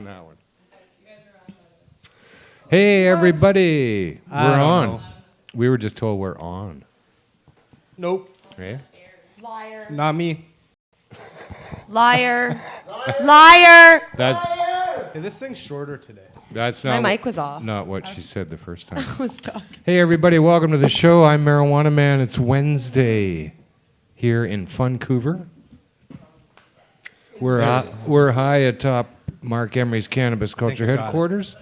That one. Hey everybody, we're on. know. We were just told we're on. Nope. Right? Liar. Not me. Liar. Liar. Hey, this thing's shorter today. That's My not mic was off. Not what she said the first time. I was talking. Hey everybody, welcome to the show. I'm Marijuana Man. It's Wednesday here in Vancouver. We're high atop Mark Emery's Cannabis Culture I got it. Headquarters.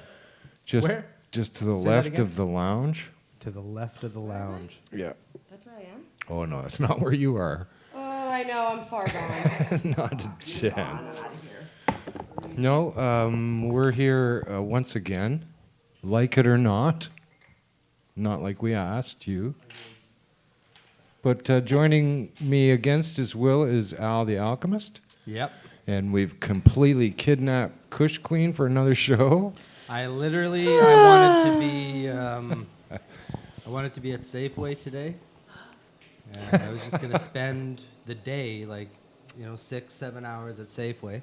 Where? Just to the Say that left again? of the lounge. To the left of the lounge. Yeah. That's where I am? Oh no, that's not where you are. Oh, I know. I'm far gone. Not a I'm chance. out of here. No, we're here once again, like it or not. Not like we asked you. But joining me against his will is Al the Alchemist. Yep. And we've completely kidnapped Kush Queen for another show. I wanted to be at Safeway today. And I was just gonna spend the day, 6-7 hours at Safeway.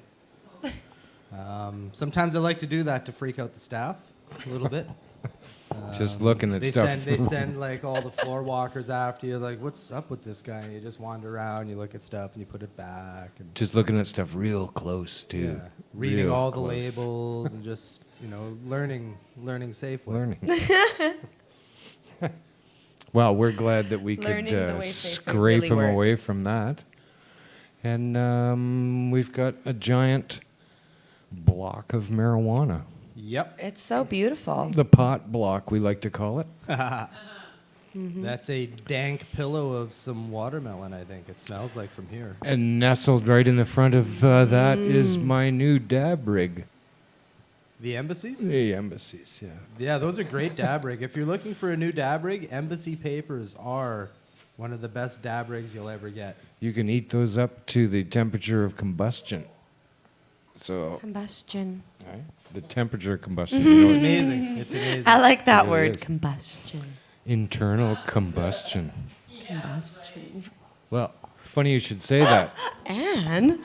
Sometimes I like to do that to freak out the staff a little bit. Just looking at They stuff. send like all the floor walkers after you, like, what's up with this guy? And you just wander around, you look at stuff, and you put it back. And Just looking at stuff real close, too. yeah, reading Real all the close. labels and just learning Safeway. Learning. Well, we're glad that we Learning could the way Safeway scrape really him away works. from that. And we've got a giant block of marijuana. Yep. It's so beautiful. The pot block, we like to call it. That's a dank pillow of some watermelon, I think. It smells like from here. And nestled right in the front of that is my new dab rig. The embassies? The embassies, yeah. Yeah, those are great dab rig. If you're looking for a new dab rig, Embassy Papers are one of the best dab rigs you'll ever get. You can heat those up to the temperature of combustion. So, Combustion. right? The temperature of combustion. It's amazing. It's amazing. I like that It word. is. Combustion. Internal combustion. Combustion. Well, funny you should say that. And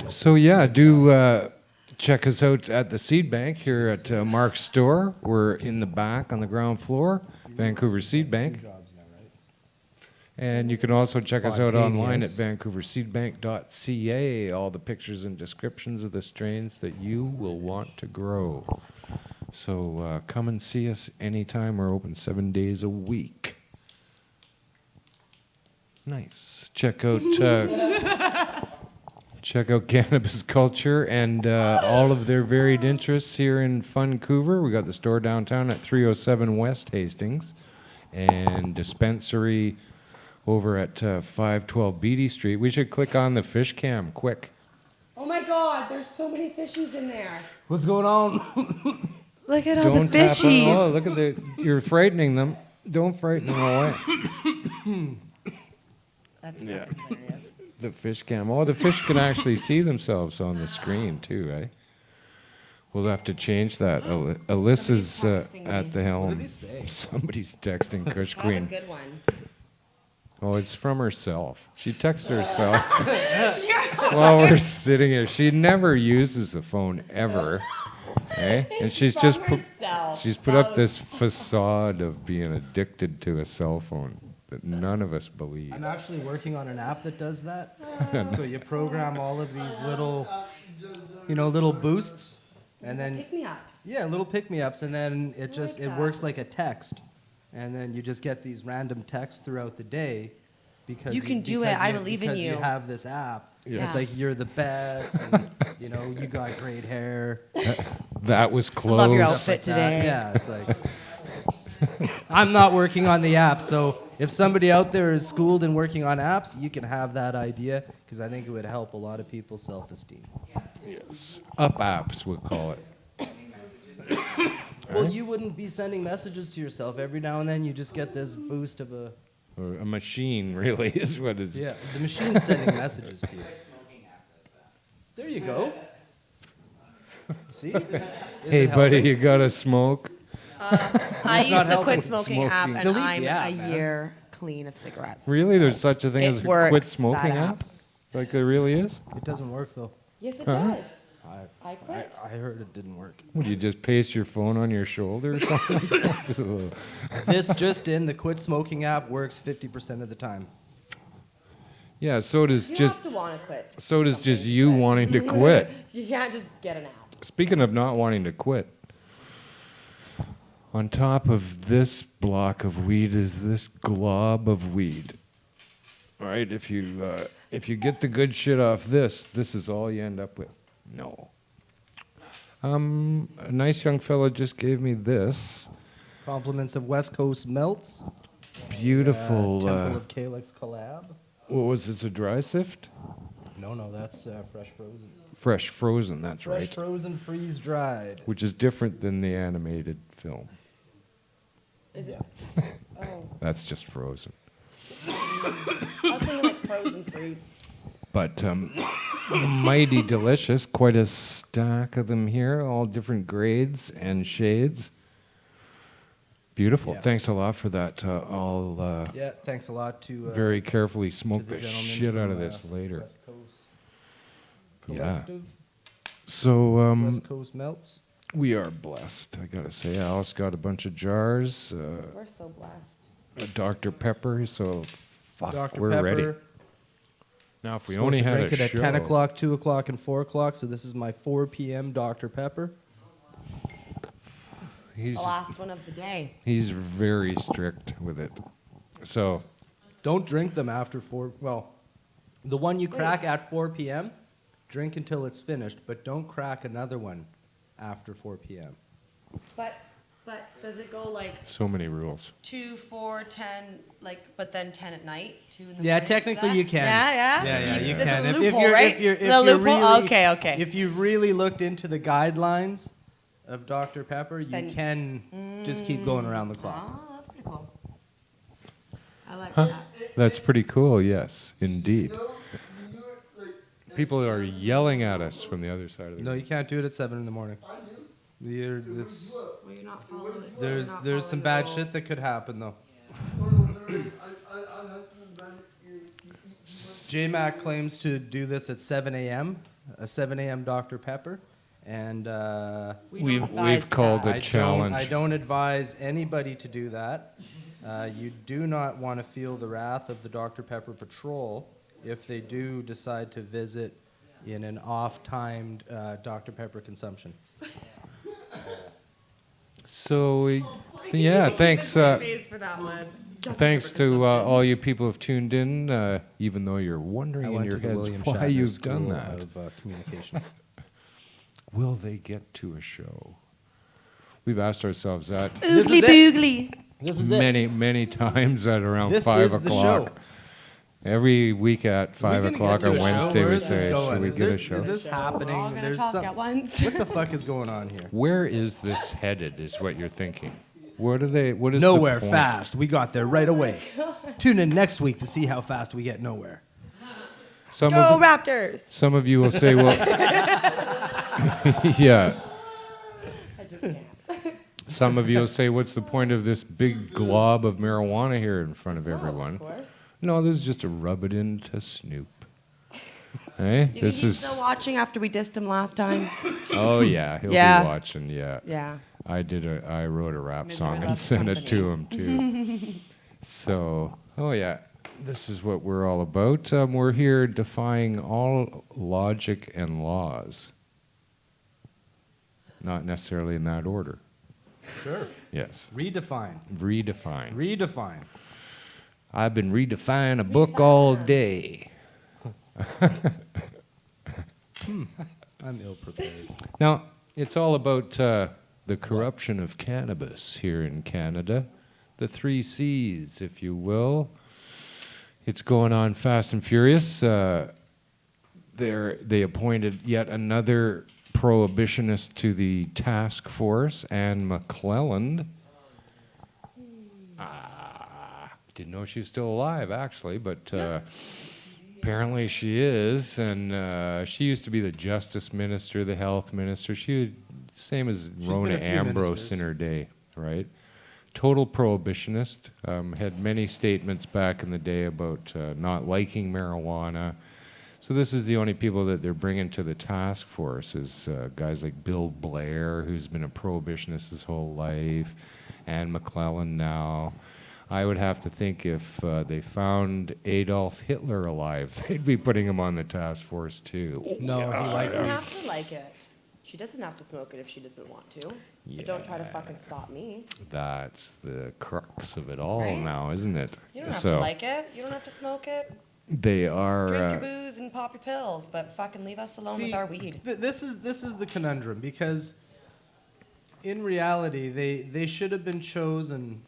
So yeah, do check us out at the Seed Bank here at Mark's store. We're in the back on the ground floor, Vancouver Seed Bank. And you can also check us out online at vancouverseedbank.ca. All the pictures and descriptions of the strains that you will want to grow. So come and see us anytime. We're open 7 days a week. Nice. Check out Cannabis Culture and all of their varied interests here in Vancouver. We got the store downtown at 307 West Hastings, and dispensary over at 512 Beatty Street. We should click on the fish cam quick. oh my God, there's so many fishies in there. What's going on? Look at all Don't the tap on. fishies. Oh, look at you're frightening them. Don't frighten them away. That's Yeah. hilarious. The fish cam. Oh, the fish can actually see themselves on the screen too, eh? We'll have to change that. Alyssa's Somebody's texting at me. the helm. What did they say? Somebody's texting Kush I have a Queen. good one. Oh, it's from herself. She texted herself while we're sitting here. She never uses the phone ever, eh? And she's just put up this facade of being addicted to a cell phone that none of us believe. I'm actually working on an app that does that. So you program all of these little boosts, and then Pick-me-ups. little pick-me-ups, and then it that. works like a text, and then you just get these random texts throughout the day because You can do it. I believe in because you. You have this app. Yeah. It's like you're the best, and you got great hair. That was I love your close. outfit Stuff like that. today. Yeah, it's like I'm not working on the app, so if somebody out there is schooled in working on apps, you can have that idea because I think it would help a lot of people's self-esteem. Yes. Up apps, we'll call it. Well, you wouldn't be sending messages to yourself every now and then. You just get this boost of a Or a machine, really, is what it's. the machine's sending messages to you. There you go. See? Is Hey, it buddy, helping? you gotta smoke. I use not the helping quit with smoking app, smoking. and Delete I'm the app, a man. year clean of cigarettes. Really? There's such a thing It as a works, quit smoking that app? Like there really is? It doesn't work though. Yes, it Huh? does. I quit. I heard it didn't work. Would you just paste your phone on your shoulder or something? This just in, the quit smoking app works 50% of the time. Yeah, so does You just have to want to quit. so does just you wanting to quit. You can't just get an app. Speaking of not wanting to quit, on top of this block of weed is this glob of weed. All right, if you get the good shit off this is all you end up with. No. A nice young fellow just gave me this Compliments of West Coast Melts. beautiful. Temple of Calyx collab. What was it? A dry sift? No, that's fresh frozen. Fresh frozen. That's Fresh right. frozen, freeze dried. Which is different than the animated film. Is it? Oh, That's just frozen. I was thinking like frozen fruits. But mighty delicious. Quite a stack of them here, all different grades and shades. Beautiful. Yeah. Thanks a lot for that. I'll Yeah, thanks a lot to very carefully to smoke the the gentleman shit out from, of this later. West Coast Yeah. Collective, So West Coast Melts. we are blessed, I gotta say. Alice got a bunch of jars, We're so blessed. a Dr. Pepper, so fuck, Dr. we're Pepper. ready. Now, if we Supposed only to had drink a it at show, 10 o'clock, 2 o'clock, and 4 o'clock, so this is my 4 p.m. Dr. Pepper. he's The last one of the day. he's very strict with it. So Don't drink them after 4. Well, the one you crack at 4 p.m., drink until it's finished, but don't crack another one after 4 p.m. But does it go like so many rules. 2, 4, 10, like, but then 10 at night, 2 in the morning? Yeah, is technically that- you can. Yeah. Yeah, you There's can. a If loophole, you're, right? if you're, if The you're loophole? really, Okay. If you've really looked into the guidelines of Dr. Pepper, you Then- can just keep going around the clock. Oh, that's pretty cool. I like Huh? that. That's pretty cool, yes, indeed. People are yelling at us from the other side of the No, you can't do it at 7 in the morning. It's, Well, you're not following. there's some bad shit that could happen though. J-Mac claims to do this at 7 a.m., a 7 a.m. Dr. Pepper, and We've called I it challenge. I don't advise anybody to do that. You do not want to feel the wrath of the Dr. Pepper Patrol if they do decide to visit in an off-timed Dr. Pepper consumption. So, yeah, thanks. Pays for that one. Thanks to all you people who've tuned in, even though you're I wondering in went your to the heads William why Shatner you've done School that. of communication. Will they get to a show? We've asked ourselves that This Oogly is it. boogly. This is many, many times at around This 5 is the show. o'clock. Every week at 5 gonna o'clock get to on a show? Wednesday, Where we is this say, going? should we Is get a this- show? Is this We're all happening? gonna There's talk some, at once. what the fuck is going on here? Where is this headed, is what you're thinking. What is Nowhere the point? fast. We got there right away. Tune in next week to see how fast we get nowhere. Some Go of, Raptors. some of you will say, well, yeah. I just can't. Some of you will say, what's the point of this big glob of marijuana here in front of everyone? Of course. No, this is just to rub it into Snoop. Hey, You this think he's is. still watching after we dissed him last time? Oh yeah, he'll Yeah. be watching. Yeah. Yeah. I wrote a rap Misery song and loves sent it to company. him too. So, oh yeah, this is what we're all about. We're here defying all logic and laws. Not necessarily in that order. Sure. Yes. Redefine. Redefine. Redefine. I've been redefining a book all day. I'm ill prepared. Now, it's all about the corruption of cannabis here in Canada. The 3 C's, if you will. It's going on fast and furious. They appointed yet another prohibitionist to the task force, Anne McClelland. Didn't know she was still alive, actually, but apparently she is. And she used to be the justice minister, the health minister. Same as Rona been a few Ambrose ministers. in her day, right? Total prohibitionist. Had many statements back in the day about not liking marijuana, So this is the only people that they're bringing to the task force is guys like Bill Blair, who's been a prohibitionist his whole life, and McClellan now. I would have to think if they found Adolf Hitler alive, they'd be putting him on the task force too. No, he She likes doesn't me. have to like it. She doesn't have to smoke it if she doesn't want to. But don't try to fucking stop me. That's the crux of it all Right? now, isn't it? You don't have to like it. You don't have to smoke it. They are. Drink your booze and pop your pills, but fucking leave us alone with our weed. This is the conundrum, because in reality they should have been chosen,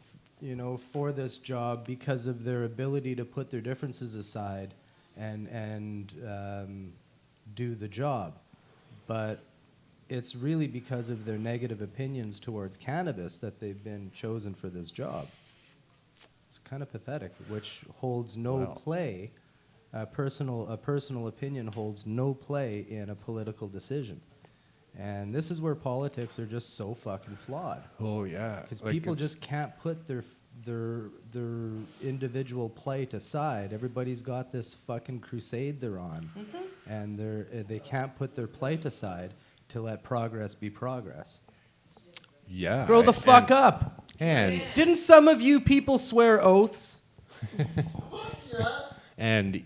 for this job because of their ability to put their differences aside and do the job. But it's really because of their negative opinions towards cannabis that they've been chosen for this job. It's kind of pathetic, which holds no play. A personal opinion holds no play in a political decision. And this is where politics are just so fucking flawed. Oh yeah. Because people just can't put their individual plight aside. Everybody's got this fucking crusade they're on, and they can't put their plight aside to let progress be progress. Yeah. Grow the fuck up. And Didn't some of you people swear oaths? and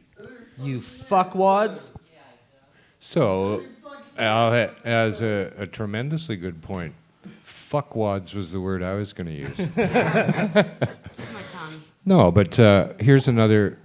You fuckwads. so, as a tremendously good point, fuckwads was the word I was going to use. Tip my tongue. No, but here's another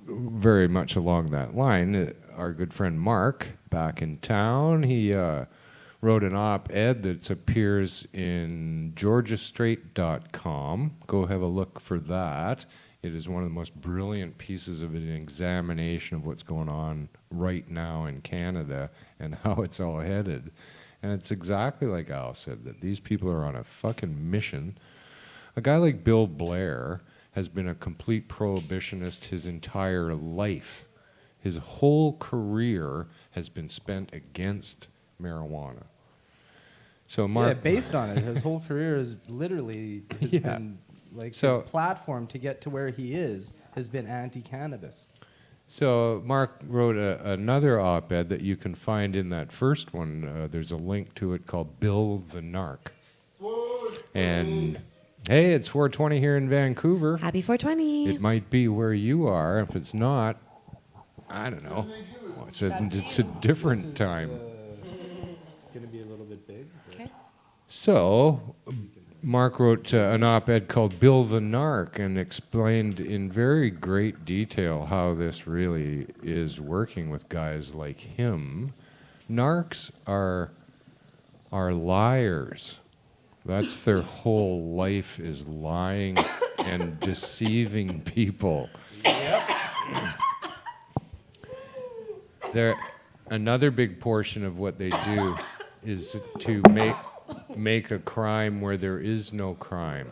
very much along that line. Our good friend Mark, back in town, he wrote an op-ed that appears in georgiastraight.com. Go have a look for that. It is one of the most brilliant pieces of an examination of what's going on right now in Canada and how it's all headed. And it's exactly like Al said, that these people are on a fucking mission. A guy like Bill Blair has been a complete prohibitionist his entire life. His whole career has been spent against marijuana. So Mark, based on it, his whole career is literally been like his platform to get to where he is has been anti-cannabis. So Mark wrote another op-ed that you can find in that first one. There's a link to it called Bill the Narc. And hey, it's 420 here in Vancouver. Happy 420. It might be where you are. If it's not, I don't know. Well, it's a different time. Going to be a little bit big. Okay. So Mark wrote an op-ed called Bill the Narc and explained in very great detail how this really is working with guys like him. Narcs are liars. That's their whole life, is lying and deceiving people. Another big portion of what they do is to make a crime where there is no crime,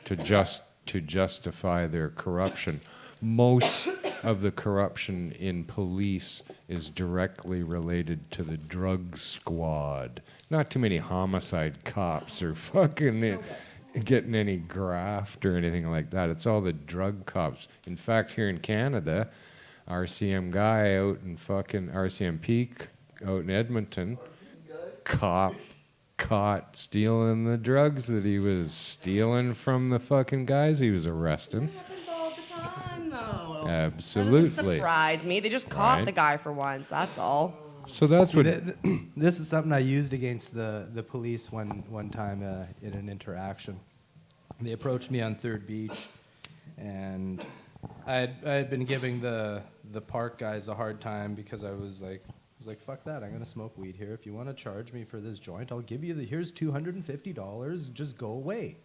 to justify their corruption. Most of the corruption in police is directly related to the drug squad. Not too many homicide cops are fucking getting any graft or anything like that. It's all the drug cops. In fact, here in Canada, RCM guy out in fucking RCM Peak out in Edmonton, caught stealing the drugs that he was stealing from the fucking guys he was arresting. That happens all the time, though. Absolutely. That doesn't surprise me. They just caught the guy for once. That's all. So that's what. This is something I used against the police one time in an interaction. They approached me on Third Beach, and I had been giving the park guys a hard time because I was like, fuck that, I'm gonna smoke weed here. If you want to charge me for this joint, I'll give you here's $250. Just go away.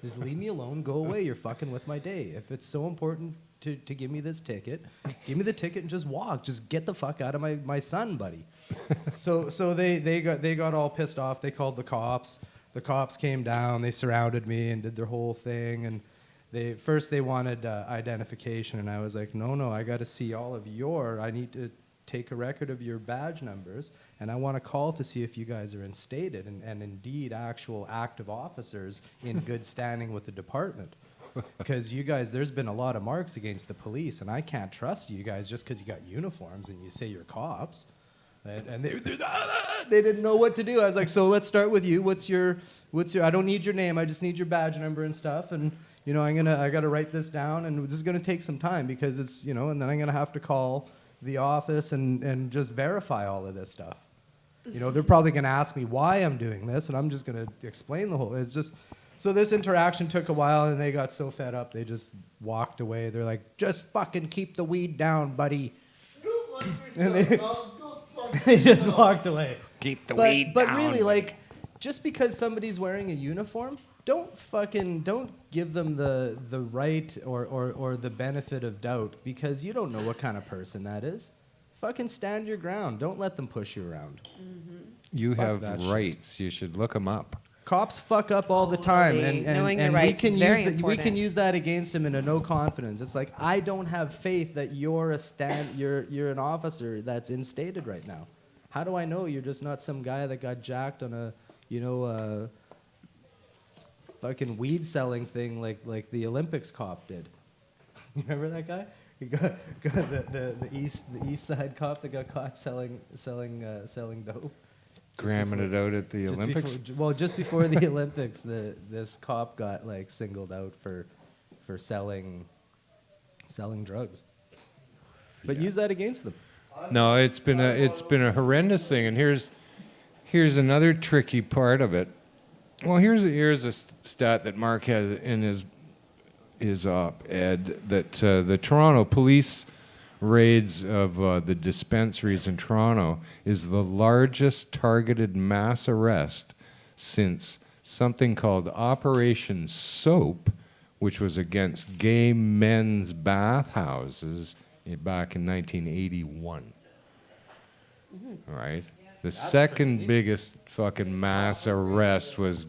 Just leave me alone. Go away. You're fucking with my day. If it's so important to give me this ticket, give me the ticket and just walk. Just get the fuck out of my son, buddy. So they got all pissed off. They called the cops. The cops came down. They surrounded me and did their whole thing. And they wanted identification, and I was like, no, I got to see all of I need to take a record of your badge numbers, and I want to call to see if you guys are instated and indeed actual active officers in good standing with the department. because you guys, there's been a lot of marks against the police, and I can't trust you guys just because you got uniforms and you say you're cops. And they didn't know what to do. I was like, so let's start with you. What's your? I don't need your name. I just need your badge number and stuff. And I got to write this down, and this is gonna take some time because it's, and then I'm gonna have to call the office and just verify all of this stuff. They're probably gonna ask me why I'm doing this, and I'm just gonna explain the whole. It's just. So this interaction took a while, and they got so fed up they just walked away. They're like, just fucking keep the weed down, buddy. And they just walked away. Keep the weed down. But really, like, just because somebody's wearing a uniform, don't give them the right or the benefit of doubt, because you don't know what kind of person that is. Fucking stand your ground. Don't let them push you around. Mm-hmm. You Fuck have that rights. Shit. You should look them up. Cops fuck up all the time, Knowing your and rights is very important. we can use that against them in a no confidence. It's like, I don't have faith that you're an officer that's instated right now. How do I know you're just not some guy that got jacked on a fucking weed selling thing like the Olympics cop did? You remember that guy? He got the east side cop that got caught selling dope. Gramming it out at the Olympics? Just before the Olympics, this cop got like singled out for selling drugs. But use that against them. No, it's been a horrendous thing, and here's another tricky part of it. Well, here's a stat that Mark has in his op-ed that the Toronto police raids of the dispensaries in Toronto is the largest targeted mass arrest since something called Operation Soap, which was against gay men's bathhouses back in 1981. All right? The second biggest fucking mass arrest was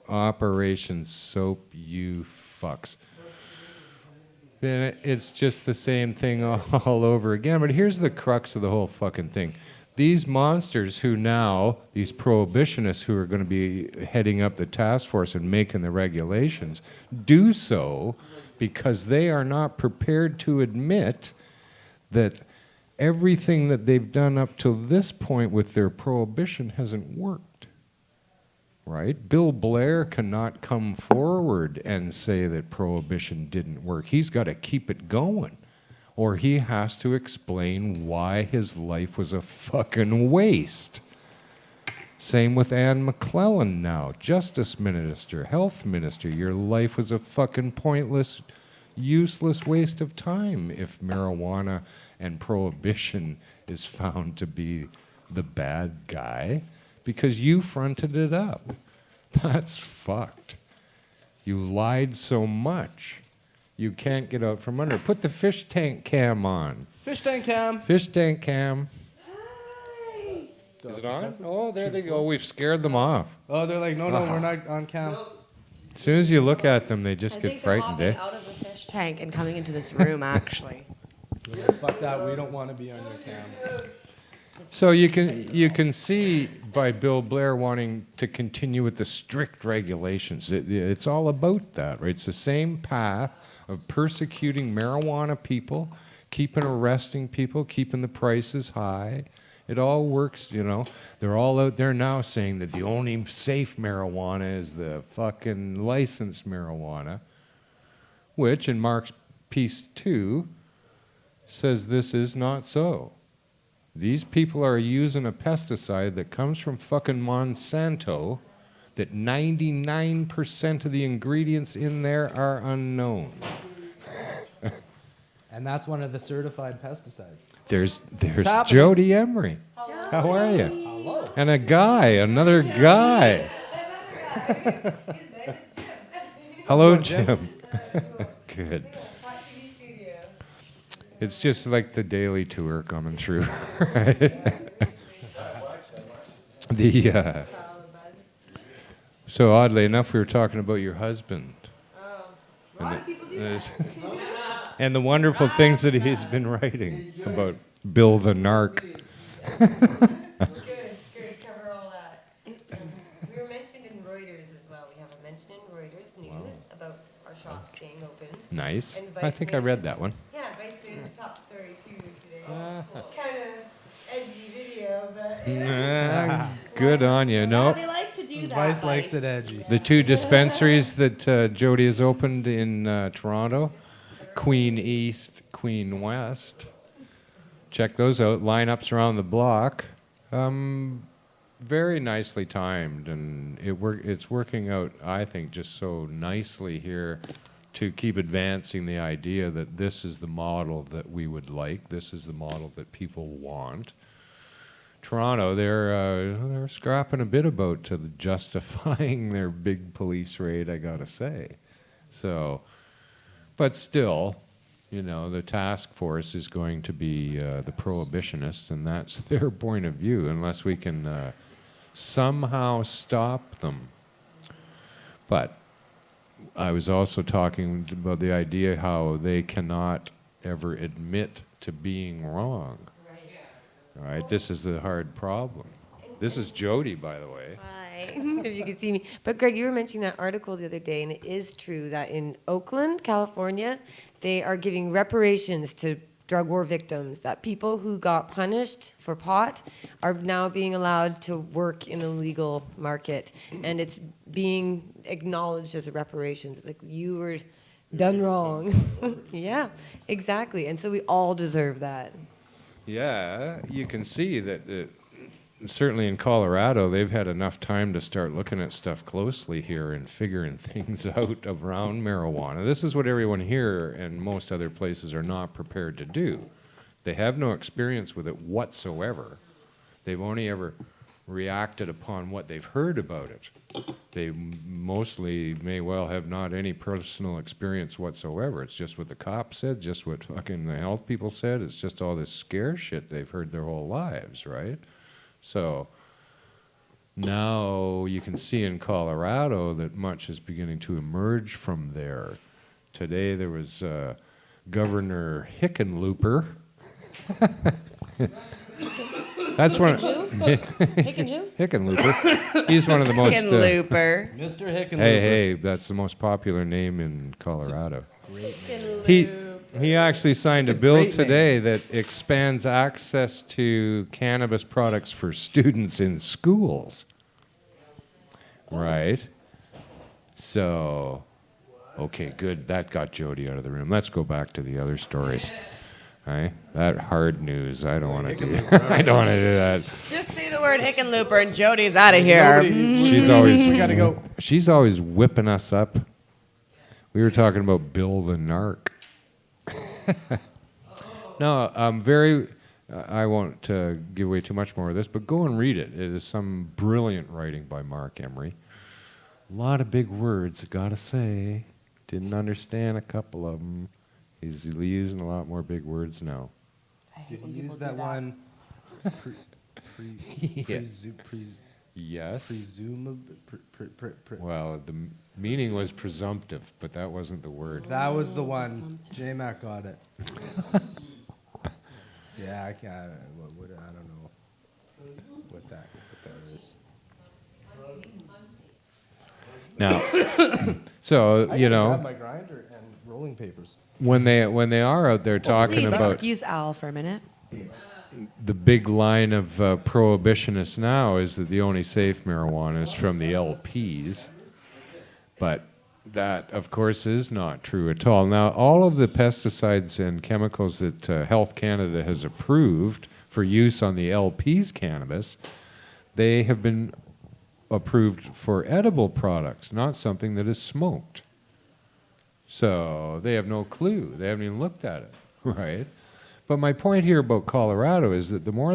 Operation Soap, you fucks. Then it's just the same thing all over again. But here's the crux of the whole fucking thing. These monsters these prohibitionists who are going to be heading up the task force and making the regulations, do so because they are not prepared to admit that everything that they've done up till this point with their prohibition hasn't worked. Right? Bill Blair cannot come forward and say that prohibition didn't work. He's got to keep it going, or he has to explain why his life was a fucking waste. Same with Anne McClellan now, Justice Minister, Health Minister. Your life was a fucking pointless, useless waste of time if marijuana and prohibition is found to be the bad guy. Because you fronted it up. That's fucked. You lied so much, you can't get out from under. Put the fish tank cam on. Fish tank cam. Fish tank cam. Hi. Is it on? Oh, there they go. We've scared them off. Oh, they're like, no, we're not on cam. As soon as you look at them, they just get frightened, they're eh? hopping out of the fish tank and coming into this room, actually. Fuck that. We don't want to be on your cam. So you can see by Bill Blair wanting to continue with the strict regulations. It's all about that, right? It's the same path of persecuting marijuana people, keeping arresting people, keeping the prices high. It all works, They're all out there now saying that the only safe marijuana is the fucking licensed marijuana, which in Mark's piece 2 says this is not so. These people are using a pesticide that comes from fucking Monsanto, that 99% of the ingredients in there are unknown. And that's one of the certified pesticides. There's happening? Jody Emery. How are you? Hello. And another guy. Hello, Jim. Good. It's just like the daily tour coming through, right? So oddly enough, we were talking about your husband. A lot of people do that. And the wonderful things that he's been writing about Bill the Narc. Good. Cover all that. We were mentioned in Reuters as well. We have a mention in Reuters News about our top staying open. Nice. And I vice think I versa. read that one. Yeah, vice versa, top story too today. Kind of edgy video, but Good on you. Yeah, No, they like to do that. Vice likes it edgy. the 2 dispensaries that Jody has opened in Toronto, Queen East, Queen West. Check those out. Lineups around the block. Very nicely timed, and it's working out, I think, just so nicely here to keep advancing the idea that this is the model that we would like. This is the model that people want. Toronto, they're scrapping a bit about to justifying their big police raid, I gotta say. So, but still, you know, the task force is going to be the prohibitionists, and that's their point of view, unless we can somehow stop them. But I was also talking about the idea how they cannot ever admit to being wrong. All right, this is the hard problem. This is Jody, by the way. hi, if you can see me. But Greg, you were mentioning that article the other day, and it is true that in Oakland, California, they are giving reparations to drug war victims, that people who got punished for pot are now being allowed to work in the legal market, and it's being acknowledged as a reparations. It's like, you were done wrong. Yeah, exactly. And so we all deserve that. Yeah, you can see that certainly in Colorado, they've had enough time to start looking at stuff closely here and figuring things out around marijuana. This is what everyone here and most other places are not prepared to do. They have no experience with it whatsoever. They've only ever reacted upon what they've heard about it. They mostly may well have not any personal experience whatsoever. It's just what the cops said, just what fucking the health people said. It's just all this scare shit they've heard their whole lives, right? So now you can see in Colorado that much is beginning to emerge from there. Today there was Governor Hickenlooper. That's one. Hickenlooper. He's one of the most. Looper. Mr. Hickenlooper. Hey, that's the most popular name in Colorado. He actually signed a bill today that expands access to cannabis products for students in schools. Right? So, okay, good. That got Jody out of the room. Let's go back to the other stories. Right? That hard news. I don't want to do. I don't want to do that. Just say the word Hickenlooper and Jody's out of here. She's always. We gotta go. She's always whipping us up. We were talking about Bill the Narc. No, I won't give away too much more of this, but go and read it. It is some brilliant writing by Mark Emery. A lot of big words, I gotta say. Didn't understand a couple of them. He's using a lot more big words now. Did he use that one? Yes. Presumably. Well, the meaning was presumptive, but that wasn't the word. That was the one. J-Mac got it. Yeah, I can't. I don't know what that is. Now, so I you gotta know, grab my grinder and rolling papers. when they are out there talking Please about excuse Al for a minute. the big line of prohibitionists now is that the only safe marijuana is from the LPs, but that, of course, is not true at all. Now, all of the pesticides and chemicals that Health Canada has approved for use on the LPs cannabis, they have been approved for edible products, not something that is smoked. So they have no clue. They haven't even looked at it, right? But my point here about Colorado is that the more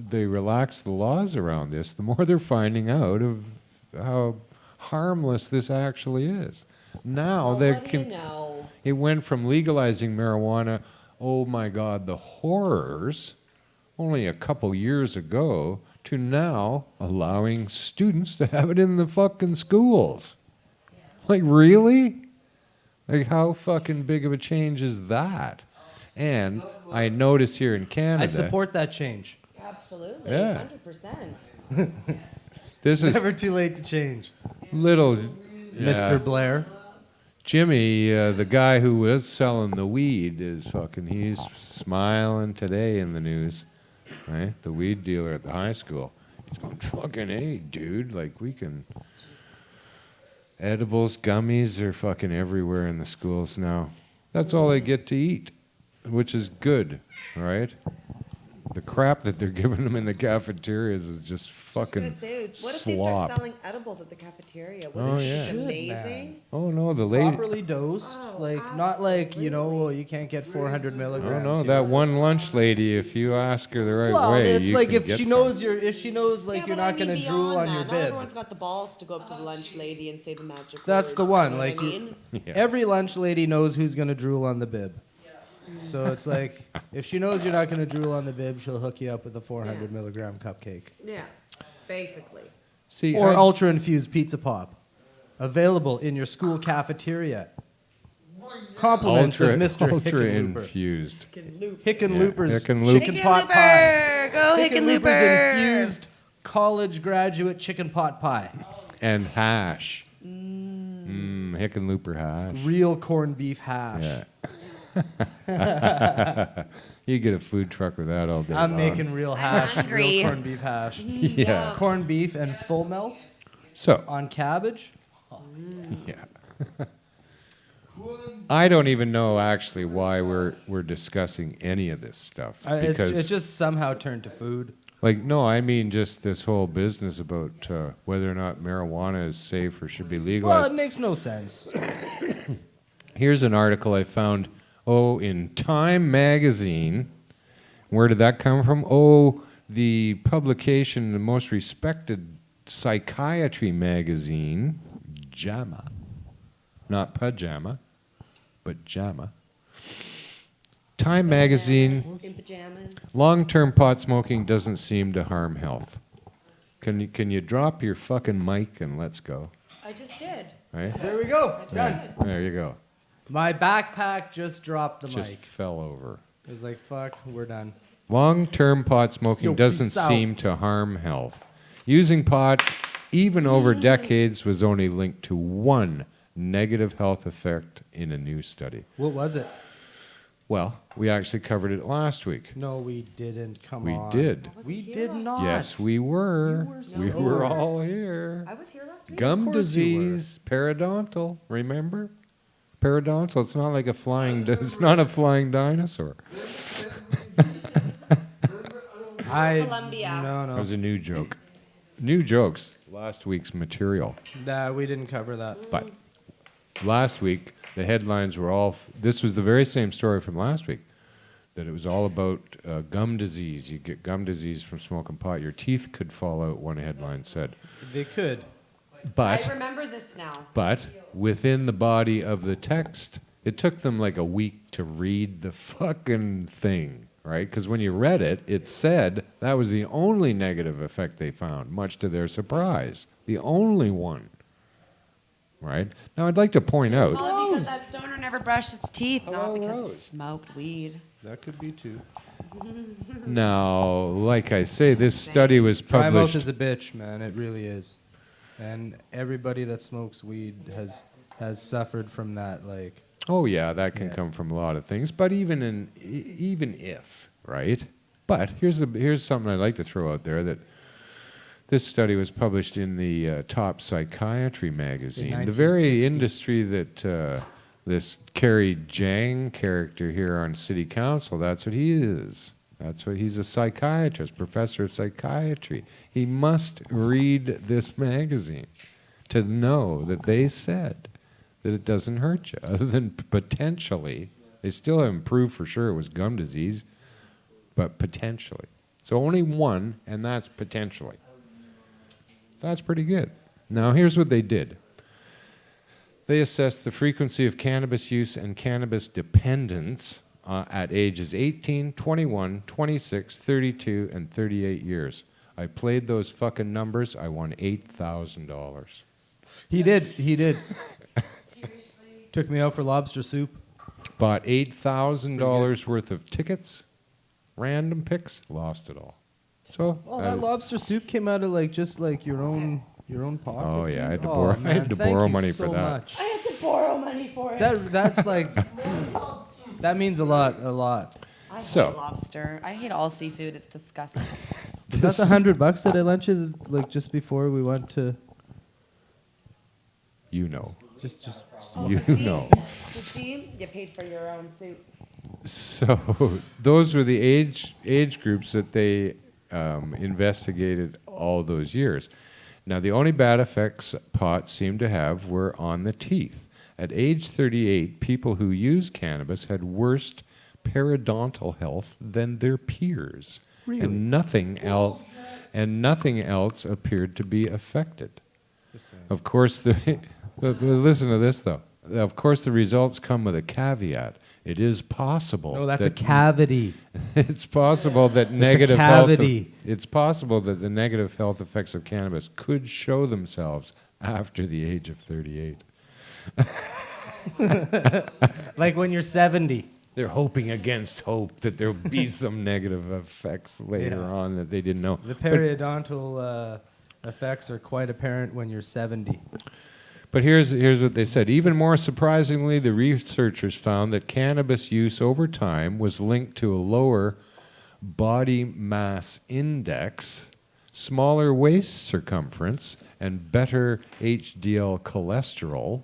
they relax the laws around this, the more they're finding out of how harmless this actually is. Now it went from legalizing marijuana, oh my God, the horrors, only a couple years ago, to now allowing students to have it in the fucking schools. Like, really? Like, how fucking big of a change is that? And I notice here in Canada... I support that change. Absolutely. Yeah. 100%. This is Never too late to change. little... Mr. Blair. Jimmy, the guy who was selling the weed, he's smiling today in the news, right? The weed dealer at the high school. He's going, fucking hey, dude, like we can... Edibles, gummies are fucking everywhere in the schools now. That's all they get to eat, which is good, right? The crap that they're giving them in the cafeterias is just fucking Just gonna say, what if slop. they start selling edibles at the cafeteria? Wouldn't Oh, it yeah. be Should, amazing? man. Oh no, the lady. Properly dosed, Oh, like not like absolutely. you can't get 400 Oh milligrams. no, here. that one lunch lady. If you ask her the right Well, way, it's you like can if get she some. knows if she knows like Yeah, you're but not I mean gonna drool beyond on that, your not bib. everyone's got the balls to go up to the lunch lady and say the magic That's words. the one. You know Like what I mean? Yeah. every lunch lady knows who's gonna drool on the bib. So it's like if she knows you're not gonna drool on the bib, she'll hook you up with a 400 Yeah. milligram cupcake Yeah, basically. See, or I- ultra infused pizza pop, available in your school cafeteria. Compliments of Mr. ultra Hickenlooper. infused. Hickenlooper's Hickenloop- chicken pot pie. Go Hickenlooper's infused college graduate chicken pot pie. And hash. Hickenlooper hash. Real corned beef hash. Yeah. You get a food truck with that all day. I'm long. making real hash, hungry. real corned beef hash. Yeah. Corned beef and full melt So, on cabbage. yeah. I don't even know actually why we're discussing any of this stuff because It's just somehow turned to food. like no, I mean just this whole business about whether or not marijuana is safe or should be Well, legalized. it makes no sense. Here's an article I found, in Time magazine. Where did that come from? The publication, the most respected psychiatry magazine, JAMA. Not pajama, but JAMA. Time magazine, In pajamas. long-term pot smoking doesn't seem to harm health. Can you drop your fucking mic and let's go? I just did. Right? There we go. Done. There you go. My backpack just dropped the Just mic. fell over. It was like, fuck, we're done. Long-term pot smoking Yo, doesn't peace out. seem to harm health. Using pot, even over decades, was only linked to one negative health effect in a new study. What was it? Well, we actually covered it last week. No, we didn't. Come We on. did. We here did last not. Yes, we were. You were We were so- all here. I was here last week. Gum course you were. disease, periodontal. Remember? Periodontal. It's not like a flying. It's not a flying dinosaur. Colombia. No, That was no. a new joke. New jokes. Last week's material. Nah, we didn't cover that. But last week, the headlines were all. This was the very same story from last week. That it was all about gum disease. You get gum disease from smoking pot. Your teeth could fall out, one headline said. They could. But I remember this now. But within the body of the text, it took them like a week to read the fucking thing, right? Because when you read it, it said that was the only negative effect they found, much to their surprise. The only one, right? Now, I'd like to point out, Probably because that stoner never brushed its teeth, not Hello, because Rose. it smoked weed. That could be too. now, like I say, this study was Dry mouth published. is a bitch, man. It really is. And everybody that smokes weed has suffered from that. Like, Oh yeah, that can Yeah. come from a lot of things. But even if, right? But here's something I'd like to throw out there that this study was published in the Top Psychiatry magazine, the very 1960. industry that this Kerry Jang character here on City Council. That's what he is. He's a psychiatrist, professor of psychiatry. He must read this magazine to know that they said that it doesn't hurt you, other than potentially. They still haven't proved for sure it was gum disease, but potentially. So only one, and that's potentially. That's pretty good. Now here's what they did. They assessed the frequency of cannabis use and cannabis dependence at ages 18, 21, 26, 32, and 38 years. I played those fucking numbers. I won $8,000. he did. Took me out for lobster soup. Bought $8,000 worth of tickets, random picks, lost it all. So, Oh, that lobster soup came out of your own pocket. Oh, yeah, I had to Oh, borrow- I man, had to thank borrow you money so for that. much. I had to borrow money money for it. That's like that means a lot. I So- hate lobster. I hate all seafood. It's disgusting. Is that the $100 that I lent you like just before we went to? You know. Just You know. You see, you paid for your own soup. So those were the age groups that they investigated all those years. Now, the only bad effects pot seemed to have were on the teeth. At age 38, people who used cannabis had worse periodontal health than their peers. Really? And nothing else appeared to be affected. Of course, listen to this, though. Of course, the results come with a caveat. It is possible. No, that's a that cavity. It's possible that it's possible that the negative health effects of cannabis could show themselves after the age of 38. Like when you're 70. They're hoping against hope that there'll be some negative effects later on that they didn't know. The periodontal effects are quite apparent when you're 70. But here's what they said. Even more surprisingly, the researchers found that cannabis use over time was linked to a lower body mass index, smaller waist circumference, and better HDL cholesterol,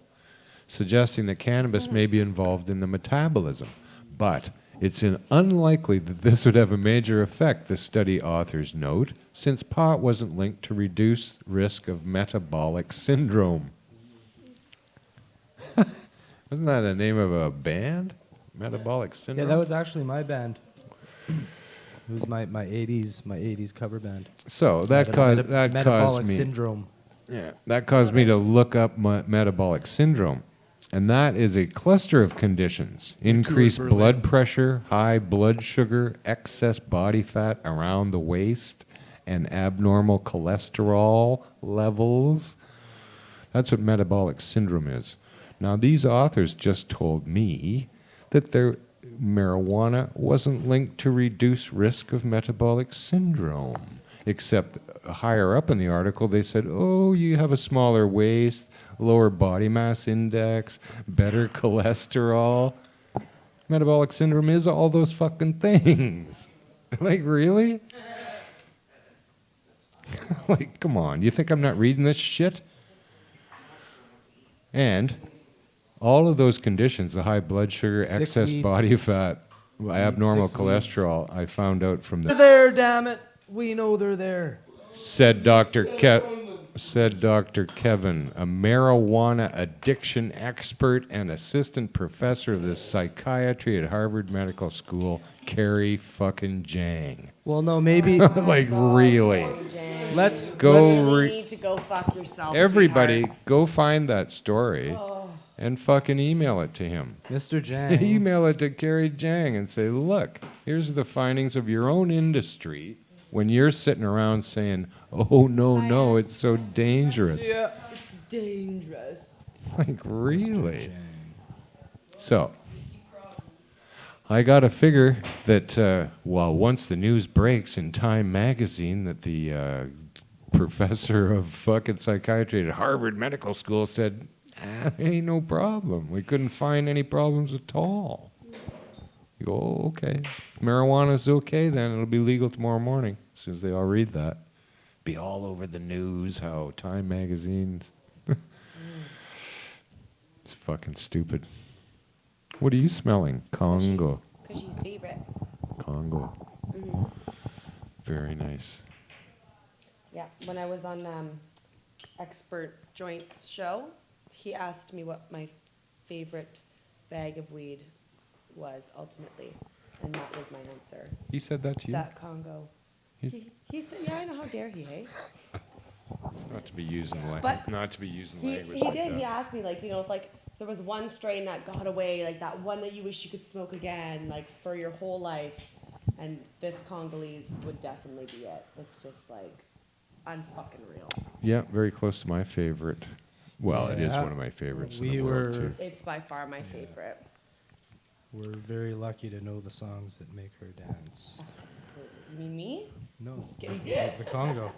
suggesting that cannabis may be involved in the metabolism. But it's unlikely that this would have a major effect, the study authors note, since pot wasn't linked to reduced risk of metabolic syndrome. Wasn't that the name of a band? Metabolic Syndrome? Yeah, that was actually my band. It was my 80s cover band. So that caused Metabolic me. syndrome. Yeah, that caused me to look up metabolic syndrome, and that is a cluster of conditions: increased blood pressure, high blood sugar, excess body fat around the waist, and abnormal cholesterol levels. That's what metabolic syndrome is. Now, these authors just told me that their marijuana wasn't linked to reduced risk of metabolic syndrome, except higher up in the article they said, oh, you have a smaller waist, lower body mass index, better cholesterol. Metabolic syndrome is all those fucking things. Like, really? Like, come on, you think I'm not reading this shit? And all of those conditions, the high blood sugar, 6 excess weeds. body fat, abnormal 6 weeds. cholesterol, I found out from They're the there, damn it. We know they're there. said Dr. Kevin, a marijuana addiction expert and assistant professor of the psychiatry at Harvard Medical School, Carrie fucking Jang. Well, no, maybe Like, really? let's Go You need to go fuck yourself, Everybody, sweetheart. go find that story and fucking email it to him. Mr. Jang. Email it to Carrie Jang and say, look, here's the findings of your own industry when you're sitting around saying, oh, no, it's so dangerous. Yeah. It's dangerous. Like, really? So, I got to figure that, once the news breaks in Time magazine that the professor of fucking psychiatry at Harvard Medical School said, ain't no problem. We couldn't find any problems at all. You go, oh, okay. Marijuana's okay then. It'll be legal tomorrow morning, as soon as they all read that. Be all over the news how Time magazine. It's fucking stupid. What are you smelling? Congo. Because she's favorite. Congo. Very nice. Yeah, when I was on Expert Joints show, he asked me what my favorite bag of weed was ultimately, and that was my answer. He said that to you? That Congo. He said, yeah, I know, how dare he, hey? Not to be using But not to be using He language like did, that. he asked me, like, if like there was one strain that got away, like that one that you wish you could smoke again, like for your whole life, and this Congolese would definitely be it. It's just like, unfucking real. Yeah, very close to my favorite. Well, it is Yeah. one of my favorites in We the world, were- too. It's by far my favorite. We're very lucky to know the songs that make her dance. Oh, absolutely. You mean me? No, Just kidding. the Congo.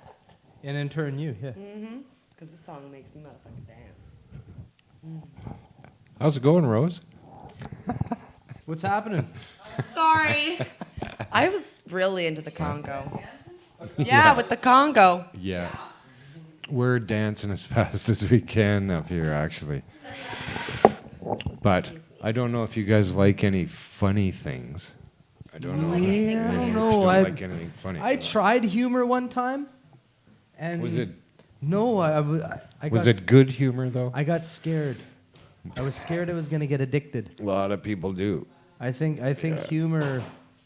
And in turn, you, yeah. Mm-hmm. Because the song makes me motherfucking dance. How's it going, Rose? What's happening? Sorry. I was really into the Congo. Yeah, with the Congo. Yeah. We're dancing as fast as we can up here, actually. But I don't know if you guys like any funny things. I don't know. Yeah, I Maybe don't if know. you don't I like anything funny. I tried humor one time, and Was it no, I was got it good humor though? I got scared. I was scared I was gonna get addicted. A lot of people do. I think humor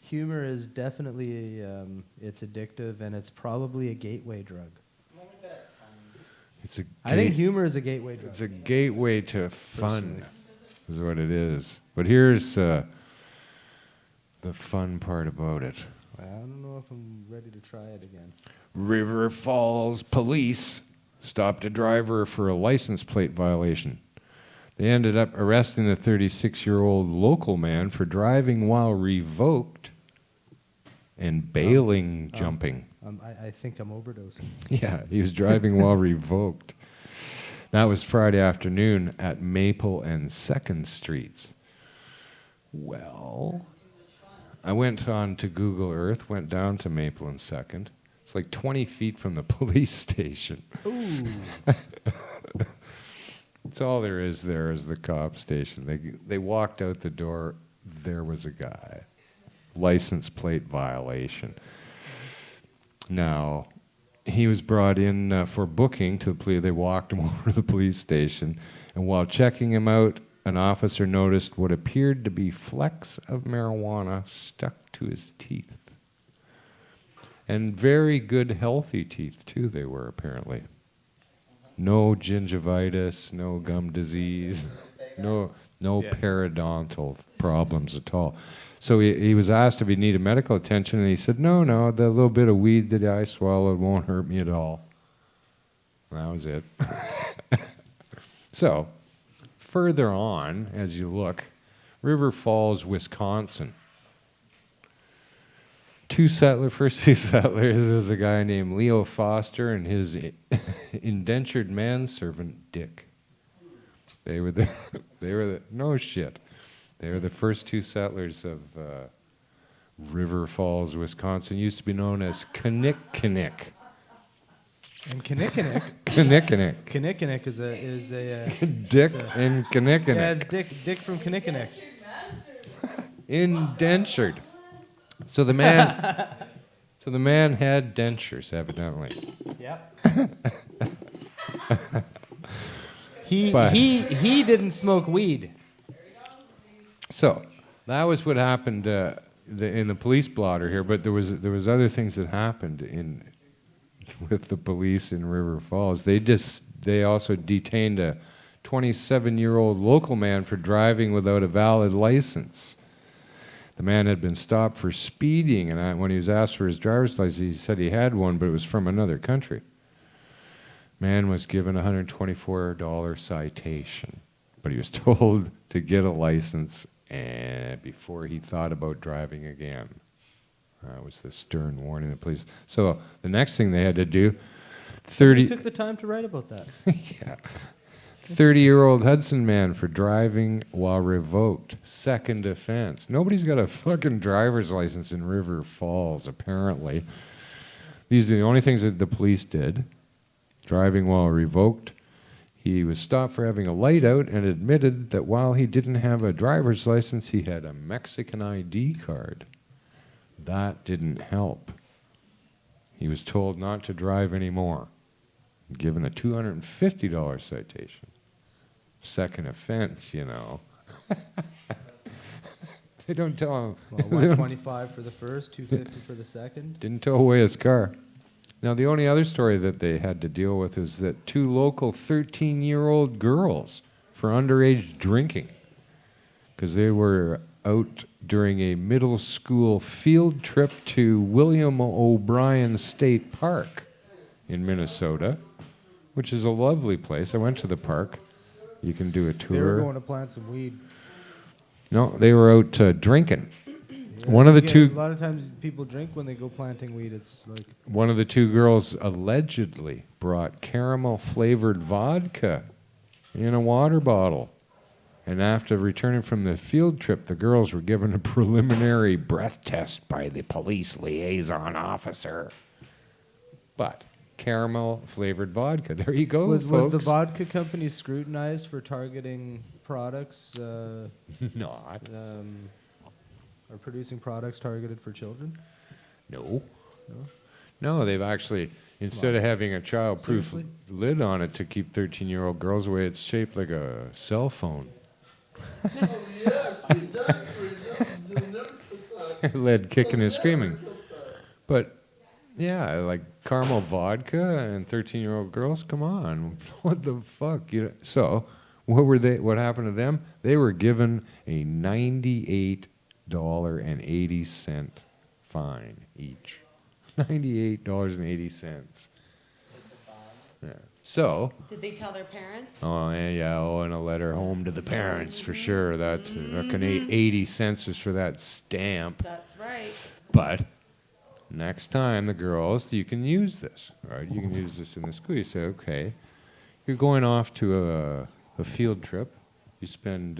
is definitely it's addictive, and it's probably a gateway drug. It's a I think humor is a gateway drug. it's a gateway to fun, is what it is. But here's the fun part about it. I don't know if I'm ready to try it again. River Falls police stopped a driver for a license plate violation. They ended up arresting the 36-year-old local man for driving while revoked and bailing jumping. I think I'm overdosing. Yeah, he was driving while revoked. That was Friday afternoon at Maple and 2nd Streets. Well, I went on to Google Earth, went down to Maple and 2nd. It's like 20 feet from the police station. Ooh. That's all there is the cop station. They walked out the door, there was a guy. License plate violation. Now, he was brought in for booking to the police. They walked him over to the police station, and while checking him out, an officer noticed what appeared to be flecks of marijuana stuck to his teeth. And very good, healthy teeth, too, they were, apparently. No gingivitis, no gum disease, no periodontal problems at all. So he was asked if he needed medical attention, and he said, no, the little bit of weed that I swallowed won't hurt me at all. And that was it. So, further on, as you look, River Falls, Wisconsin. First two settlers was a guy named Leo Foster and his indentured manservant Dick. They were the first two settlers of River Falls, Wisconsin. Used to be known as Kinnickinnick. And Kinnickinnick. Kinnickinnick. Kinnickinnick is a Dick and Kinnickinnick. yeah, it's Dick from Kinnickinnick. Indentured. So the man had dentures, evidently. Yep. He didn't smoke weed. So that was what happened in the police blotter here. But there was other things that happened with the police in River Falls. They also detained a 27-year-old local man for driving without a valid license. The man had been stopped for speeding, and when he was asked for his driver's license, he said he had one, but it was from another country. Man was given a $124 citation, but he was told to get a license before he thought about driving again. That was the stern warning of the police. So the next thing they had to do, He took the time to write about that. yeah. 30-year-old Hudson man for driving while revoked. Second offense. Nobody's got a fucking driver's license in River Falls, apparently. These are the only things that the police did. Driving while revoked. He was stopped for having a light out and admitted that while he didn't have a driver's license, he had a Mexican ID card. That didn't help. He was told not to drive anymore. Given a $250 citation. Second offense, you know. They don't tell him. Well, 125 for the first, 250 for the second. Didn't tow away his car. Now, the only other story that they had to deal with is that two local 13-year-old girls for underage drinking, because they were out during a middle school field trip to William O'Brien State Park in Minnesota, which is a lovely place. I went to the park. You can do a tour. They were going to plant some weed. No, they were out drinking. Yeah, One of the two. A lot of times people drink when they go planting weed. It's like One of the two girls allegedly brought caramel-flavored vodka in a water bottle And after returning from the field trip, the girls were given a preliminary breath test by the police liaison officer. But caramel-flavored vodka. There you go, Was folks. the vodka company scrutinized for targeting products Not. or producing products targeted for children? No. No, they've actually, instead of having a child-proof Seriously? lid on it to keep 13-year-old girls away, it's shaped like a cell phone. Led kicking and screaming. But, yeah, like caramel vodka and 13-year-old girls, come on. What the fuck? So, what happened to them? They were given a $98.80 fine each. $98.80. Yeah. So. Did they tell their parents? Oh, yeah, and a letter home to the parents for sure. That 80 cents is for that stamp. That's right. But next time, the girls, you can use this, right? You can use this in the school. You say, okay, you're going off to a field trip. You spend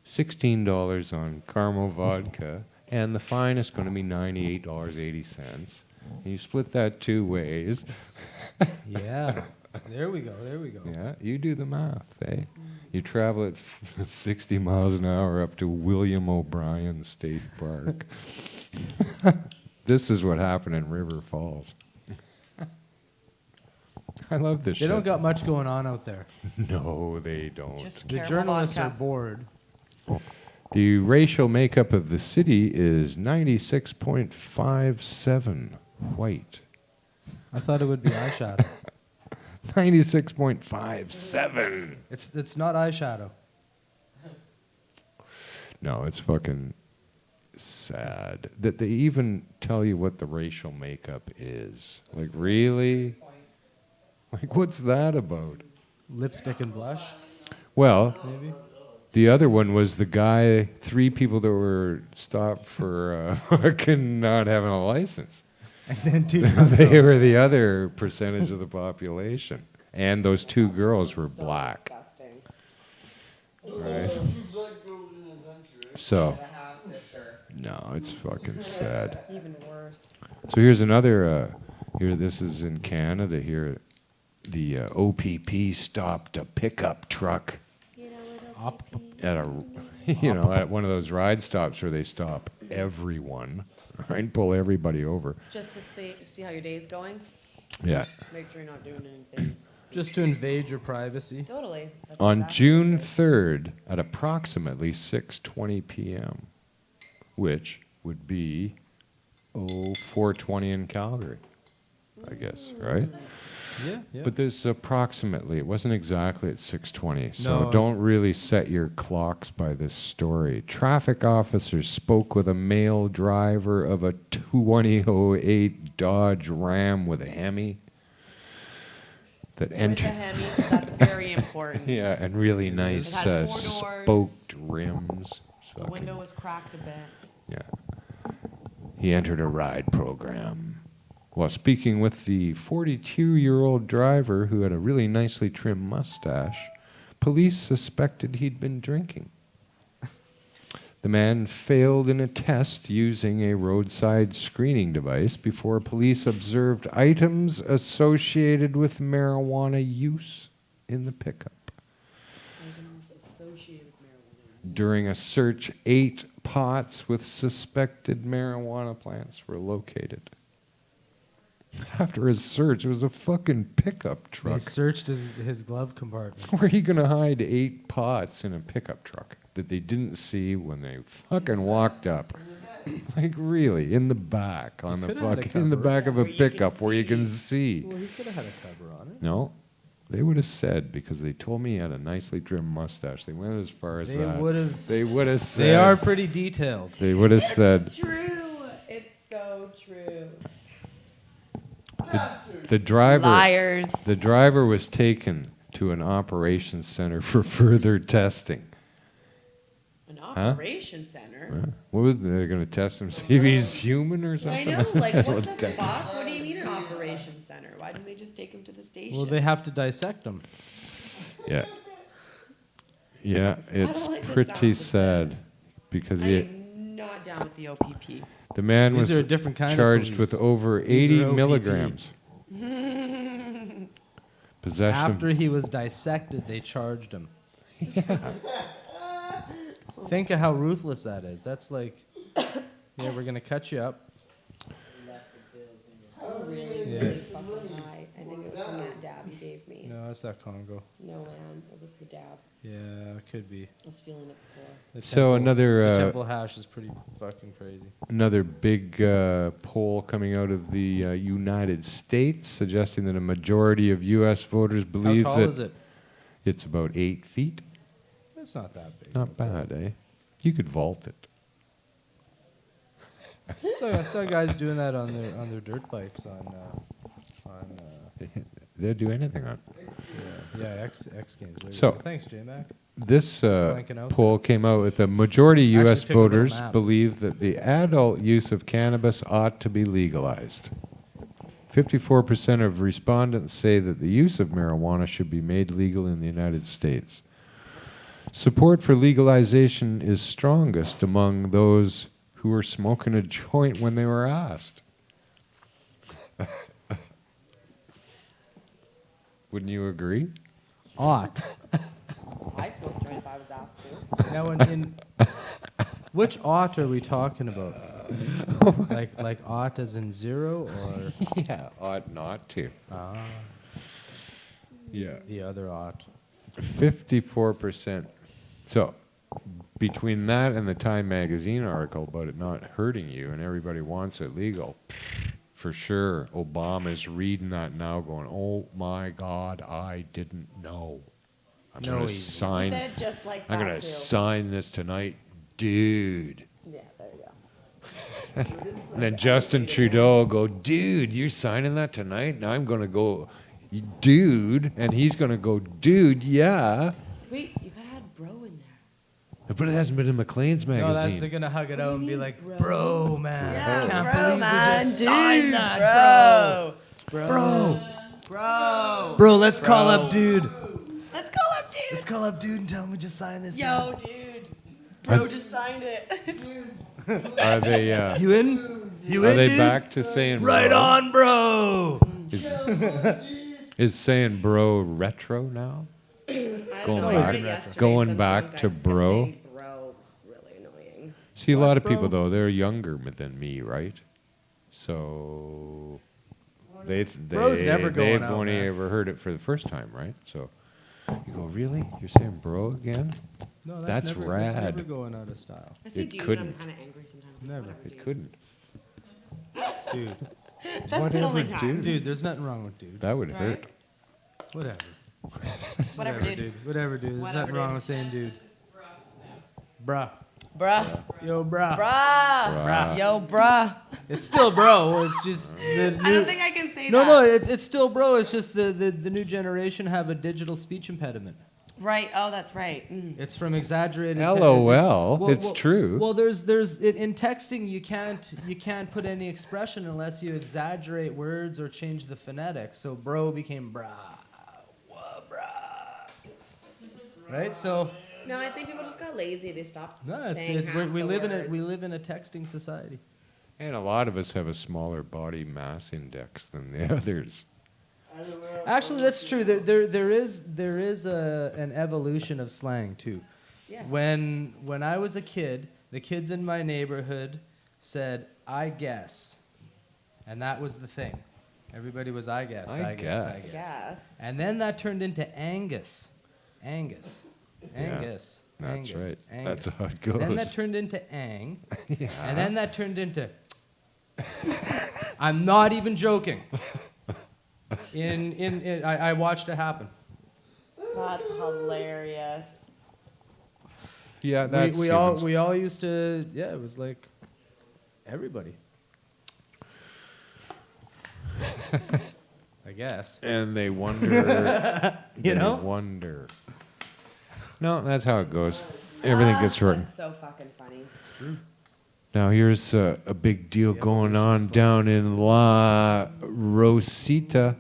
$16 on caramel vodka, and the fine is going to be $98.80. And you split that 2 ways. Yeah. There we go. Yeah, you do the math, eh? You travel at 60 miles an hour up to William O'Brien State Park. This is what happened in River Falls. I love this They shit. don't got much going on out there. No, they don't. Just The caramel journalists vodka. are bored. The racial makeup of the city is 96.57 white. I thought it would be eyeshadow. 96.57. It's not eyeshadow. No, it's fucking sad that they even tell you what the racial makeup is. Like, really? Like, what's that about? Lipstick and blush, Well, maybe. the other one was the guy, 3 people that were stopped for fucking not having a license. And then 2 They were the other percentage of the population. And those 2 girls were black. Disgusting. Right? So, no, it's fucking sad. Even worse. So here's another, this is in Canada here. The OPP stopped a pickup truck at at one of those ride stops where they stop everyone, right, and pull everybody over. Just to see how your day's going. Yeah. Make sure you're not doing anything. Just to invade your privacy. Totally. That's On exactly June what it is. 3rd at approximately 6:20 p.m., which would be 4:20 in Calgary, I guess, right? Yeah. But this approximately, it wasn't exactly at 6:20, so No. don't really set your clocks by this story. Traffic officers spoke with a male driver of a 2008 Dodge Ram with a Hemi that With the entered. Hemi, that's very important. Yeah, and really nice It had 4 doors. spoked rims. The window was cracked a bit. Yeah. He entered a ride program. While speaking with the 42-year-old driver who had a really nicely trimmed mustache, police suspected he'd been drinking. The man failed in a test using a roadside screening device before police observed items associated with marijuana use in the pickup. Items associated with marijuana. During a search, 8 pots with suspected marijuana plants were located. After his search, it was a fucking pickup They truck. searched his glove compartment. Where are you going to hide 8 pots in a pickup truck that they didn't see when they fucking walked up? Like, really, in the back, on the could've had a fucking, in the cover. back of a Where you can pickup where you can see. Well, he could have had a cover on it. No, they would have said, because they told me he had a nicely trimmed mustache. They went as far as They that. would have. They would have said. They are pretty detailed. They would have said. True. It's so true. The driver. Liars. The driver was taken to an operations center for further testing. An operation center. What was they going to test him? See if he's human or I something? know. Like, what the Okay. fuck? What do you mean an operation center? Why didn't they just take him to the station? Well, they have to dissect them. Yeah. Yeah, it's like the pretty sound of sad because I am not down with the OPP. the man These was are a different kind of charged police. with over These 80 are OPP. milligrams. Possession After he was dissected, they charged him. Think of how ruthless that is. That's like, yeah, we're gonna cut you up. Really, Yeah. really fucking high. I think it was from that dab you gave me. No, that's not Congo. No, man, it was the dab. Yeah, it could be. I was feeling it before. The So another, the temple hash is pretty fucking crazy. Another big poll coming out of the United States suggesting that a majority of U.S. voters believe How tall that is it? it's about 8 feet. It's not that big. Not bad, eh? You could vault it. So I saw guys doing that on their dirt bikes on They'll do anything on. X Games. There you So- go. Thanks, J-Mac. This blanking out poll came out with a majority Actually U.S. took a little voters nap. believe that the adult use of cannabis ought to be legalized. 54% of respondents say that the use of marijuana should be made legal in the United States. Support for legalization is strongest among those who were smoking a joint when they were asked. Wouldn't you agree? Ought. I'd smoke a joint if I was asked to. Now, in which ought are we talking about? like ought as in zero, or Yeah, ought not to. Yeah. the other ought? 54%. So, between that and the Time magazine article about it not hurting you and everybody wants it legal, for sure, Obama's reading that now going, oh my God, I didn't know. I'm No, going to he- He sign, said it just like I'm that going too. to sign this tonight, dude. Yeah, there you go. And then Justin Trudeau will go, dude, you're signing that tonight? And I'm going to go, dude. And he's going to go, dude, yeah. Wait, you gotta add bro in there. But it hasn't been in Maclean's No, that's, magazine. they're gonna hug it out and be like, bro? bro, man, Yeah, I can't bro, believe man, we just dude, signed that, bro. Let's call up dude. Let's go up, dude. Let's call up dude and tell him we just signed this. Yo, dude. Bro just signed it. Are they, You in? You are in, they dude? back to saying Right bro? on, bro. Is saying bro retro now? Going Going back to bro? Bro was really annoying. See, a lot of bro? people, though, they're younger than me, right? So Bro's never going they've out, only man. ever heard it for the first time, right? So you go, really? You're saying bro again? No, That's never, rad. That's never going out of style, I say It dude, couldn't. I'm kind of angry sometimes. Like, Never. whatever, It dude. couldn't. dude. That's the only Whatever, time. dude. Dude, there's nothing wrong with dude. That would Right? hurt. Whatever. Whatever, dude. Whatever, dude. There's Whatever, nothing wrong dude. with saying dude. Bruh. Bruh. Yo, bruh. Bruh. Bruh. Yo, bruh. It's still bro. It's just the new. I don't think I can say no, that. no, it's still bro. It's just the new generation have a digital speech impediment. Right. Oh, that's right. Mm. It's from exaggerated. LOL. It's true. Well, there's in texting you can't put any expression unless you exaggerate words or change the phonetics. So bro became brah, wah, brah. Right. So No, I think people just got lazy. They stopped no, saying it's half we the live words. we live in a texting society. And a lot of us have a smaller body mass index than the others. Actually, that's true. There is an evolution of slang too. Yes. When I was a kid, the kids in my neighborhood said, "I guess," and that was the thing. Everybody was, "I guess, I I guess, I guess." guess." Yes. And then that turned into Angus, Angus, Angus, That's Angus, right. Angus. That's how it goes. Then that turned into Ang, Yeah. and then that turned into. I'm not even joking. I watched it happen. That's hilarious. Yeah, that's we humans. all used to, yeah, it was like everybody. I guess. And they wonder. You know? They wonder. No, that's how it goes. Everything gets shortened. That's so fucking funny. It's true. Now here's a big deal going on down in La Rosita,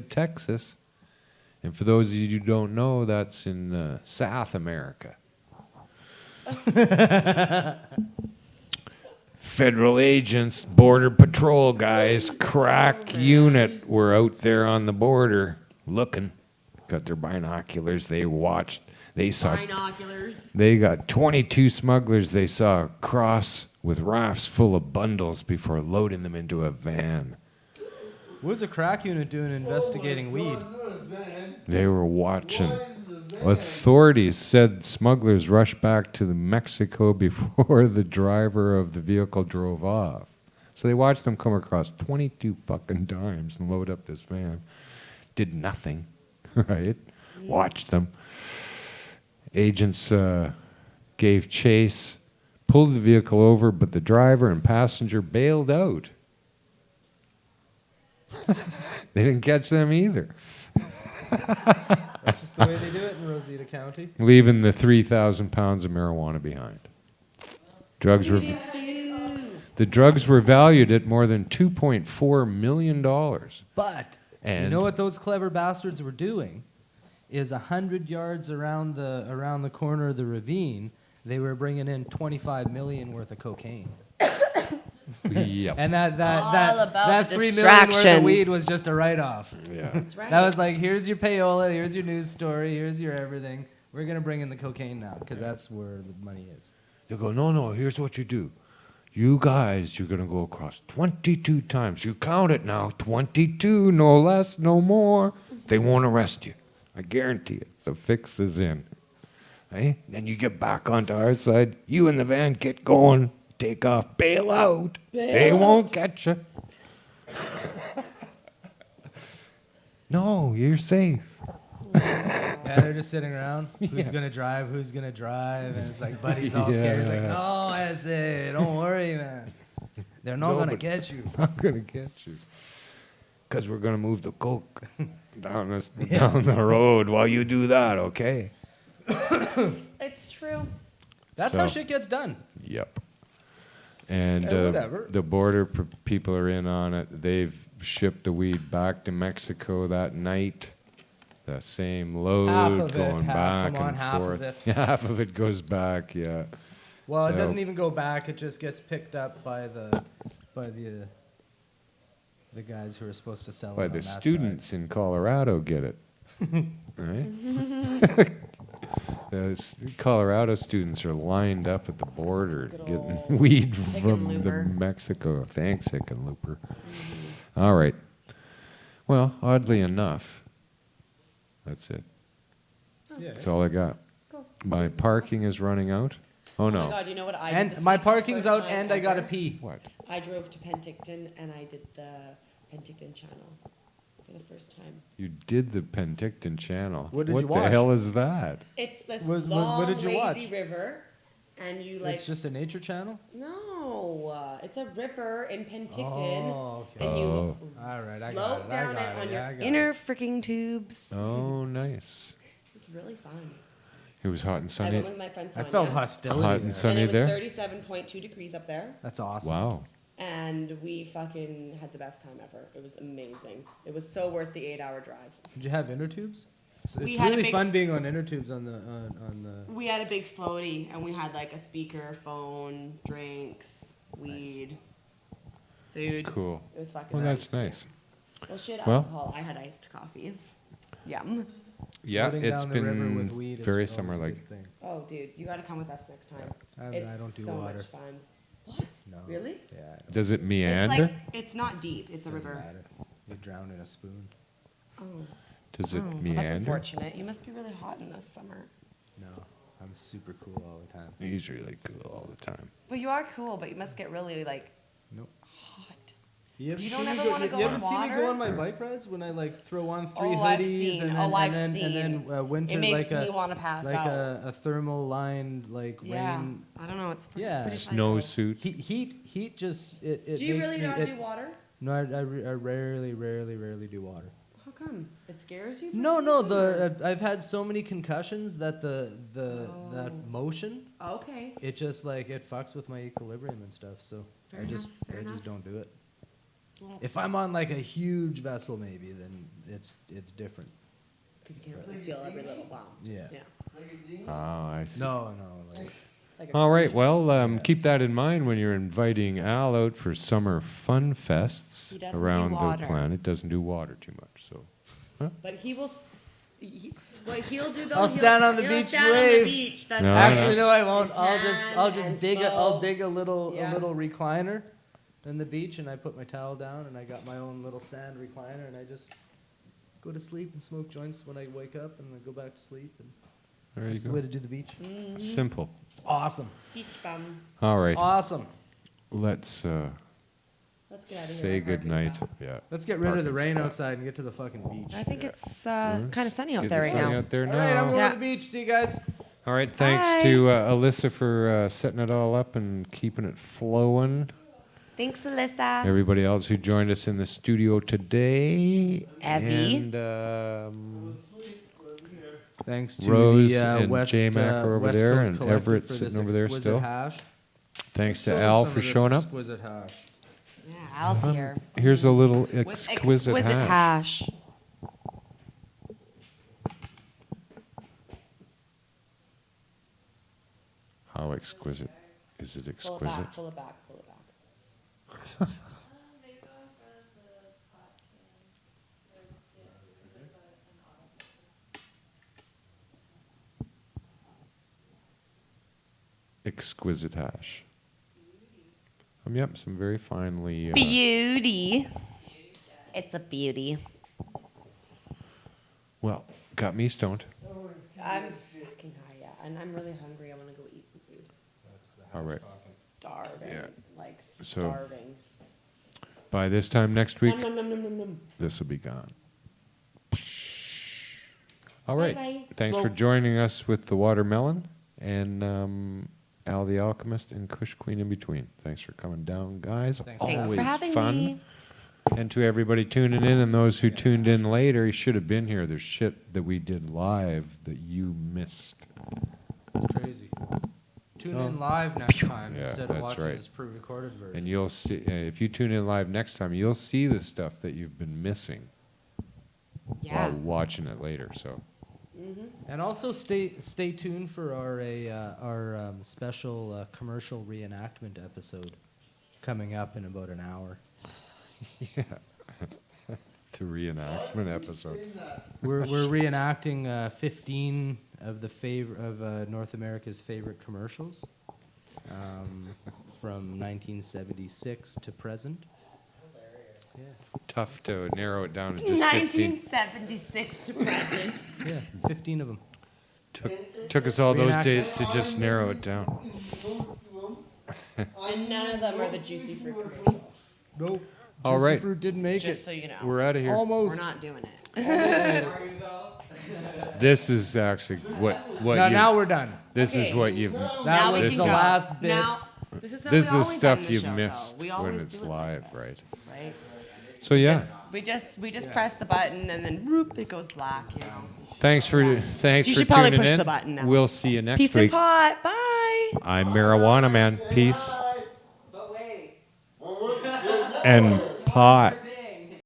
Texas. And for those of you who don't know, that's in South America. Federal agents, border patrol guys, crack unit were out there on the border looking. Got their binoculars. They watched. They saw. Binoculars. They got 22 smugglers they saw cross with rafts full of bundles before loading them into a van. What was a crack unit doing investigating weed? They were watching. Authorities said smugglers rushed back to Mexico before the driver of the vehicle drove off. So they watched them come across 22 fucking times and load up this van. Did nothing, right? Watched them. Agents gave chase, pulled the vehicle over, but the driver and passenger bailed out. They didn't catch them either. That's just the way they do it in Rosita County. Leaving the 3,000 pounds of marijuana behind. The drugs were valued at more than $2.4 million. But you know what those clever bastards were doing? Is 100 yards around the corner of the ravine, they were bringing in 25 million worth of cocaine. Yep. And that All about that the 3 million worth of distractions. weed was just a write-off. Yeah. That's right. That was like, here's your payola, here's your news story, here's your everything. We're gonna bring in the cocaine now because that's where the money is. They go, no, here's what you do. You guys, you're going to go across 22 times. You count it now. 22, no less, no more. They won't arrest you. I guarantee it. The fix is in. Hey? Then you get back onto our side. You and the van get going. Take off. Bail out. They won't catch you. No, you're safe. Yeah, they're just sitting around. Who's gonna drive? Who's gonna drive? And it's like, buddy's all scared. He's like, Yeah. no, I say, don't worry, man. They're not No, gonna but- get you. I'm going to get you. Because we're going to move the coke down the road while you do that, okay? It's true. That's how So- shit gets done. Yep. And whatever. the border people are in on it. They've shipped the weed back to Mexico that night. The same load Half of it, going back come on, and half of forth. it. Half of it goes back, yeah. Well, it Yep. doesn't even go back. It just gets picked up by the guys who are supposed to sell Why it on the that students in Colorado get it, right? Colorado students are lined up at the border Good getting ol' weed from the Hickenlooper. Mexico. Thanks, Hickenlooper. All right. Well, oddly enough, that's it. side. Yeah. That's all I got. Cool. My parking is running out. Oh Oh my no. god, you know what I did And this my week for the parking's first out, time and I gotta ever? pee. What? I drove to Penticton and I did the Penticton Channel for the first time. You did the Penticton Channel. What did you the watch? hell is that? It's this What long, did you lazy watch? river, and you like It's just a nature channel. no, it's a river in Penticton, Oh, okay. and you Oh. All right, I got float it. down I it got on it. your I got inner it. freaking tubes. Oh, nice. It was really fun. It was hot and I sunny. went with my friend I Sonia. felt hostility. Hot and there. sunny and it there? was 37.2 degrees up there, That's awesome. Wow. and we fucking had the best time ever. It was amazing. It was so worth the 8-hour drive. Did you have inner tubes? It's We had a really big- fun being on inner tubes on the. We had a big floaty, and we had like a speaker, phone, drinks, weed, food. Cool. It was fucking Well, nice. that's nice. Well, shit, Well- alcohol. I had iced coffee. Yum. Yeah, Floating it's down the river with been weed is very always summer a like. good thing. Oh, dude, you gotta come with us next time. I don't do so water. much fun. What? No. Really? Yeah. I don't Does it It's meander? like it's not deep. It's a doesn't river. matter. You drown in a spoon. Oh. Does it Well, that's meander? unfortunate. You must be really hot in this summer. No, I'm super cool all the time. He's really cool all the time. Well, you are cool, but you must get really like Nope. hot. You You seen don't me ever wanna go You in haven't seen me water? go on my bike rides when I like throw on 3 Oh, I've hoodies seen. and then Oh, I've and then, seen. and then winter It makes like me a want to pass like out. a thermal lined like Yeah, rain. I don't know. It's pretty, Yeah. pretty Snow psycho. suit. Heat just it Do you makes really me, not it- do water? No, I rarely do water. How come? It scares you? for No, some no. reason, or- I've had so many concussions that that Oh. motion Okay. it just like it fucks with my equilibrium and stuff. So Fair I just enough, fair I just enough. don't do it. Well, If I'm on like a huge vessel, maybe then it's different. because you can't really feel every little while. Yeah. Yeah. Oh, I see. No. Like a All right. Well, keep that in mind when you're inviting Al out for summer fun fests He doesn't do around the water. planet. Doesn't do water too much. So But he will. What he'll do though? I'll stand on the he'll beach, stand on wave. the beach. That's No, right. Actually, no, I won't. And I'll tan just and dig smoke. a little Yeah. recliner in the beach, and I put my towel down, and I got my own little sand recliner, and I just go to sleep and smoke joints when I wake up, and then go back to sleep. And there you that's the go. way to do the beach. Simple. Awesome. Beach bum. All right. Awesome. Let's Let's get out of here. say My good parking's night. out. Yeah. Let's get rid of the Parking's rain out. outside and get to the fucking beach. I think it's kind of sunny out Get there the right sun now. out there All right, I'm now. going Yeah. to the beach. See you guys. All right. Thanks Bye. to Alyssa for setting it all up and keeping it flowing. Thanks, Alyssa. Everybody else who joined us in the studio today. Evie. And Thanks to Rose the and West, J-Mac are over West there, Coast and Collective Everett for sitting this over there exquisite still. Hash. thanks to Show Al some for of this showing up. Exquisite hash. Yeah, Al's here. Here's a little With exquisite hash. hash. How exquisite? Is it Pull it exquisite? back. Pull it back. Pull it back. Exquisite hash. Yep, some very finely. Beauty. It's a beauty. Well, got me stoned. I'm fucking high, yeah, and I'm really hungry. I want to go eat some food. All right. Starving. Yeah. Like So- starving. By this time next week, Nom, nom, nom, nom, nom. this will be gone. All right. Bye-bye. Thanks for joining us with the watermelon and Al the Alchemist and Kush Queen in between. Thanks for coming down, guys. Thanks for Thanks Always for having fun. me. And to everybody tuning in and those who tuned in later, you should have been here. There's shit that we did live that you missed. It's crazy. Tune Oh. in live next time Yeah, instead of that's watching right. this pre-recorded version. And you'll see, if you tune in live next time, you'll see the stuff that you've been missing Yeah. while watching it later. So, And also stay tuned for our special commercial reenactment episode coming up in about an hour. yeah. The reenactment episode. We're reenacting 15 of the North America's favorite commercials from 1976 to present. Tough to narrow it down to just 15. 1976 to present. Yeah, 15 of them. Took us all those Reenact- days to just narrow it down. And none of them are the juicy fruit commercial. Nope. All Juicy right. Fruit didn't make Just it. so you know. We're out of here. We're Almost. not doing it. This is actually what Now we're done. this is Okay. what you've. That Now we was can the go. last bit. Now, this is, how This we is always stuff end the you've show, missed though. We when always it's do it live, like right? this, right? So yeah, We just press the button and then whoop, it goes black. You know. thanks for You for should probably tuning push in. the button now. We'll see you next Peace week. and pot. Bye. I'm Marijuana Man. Peace. And pot.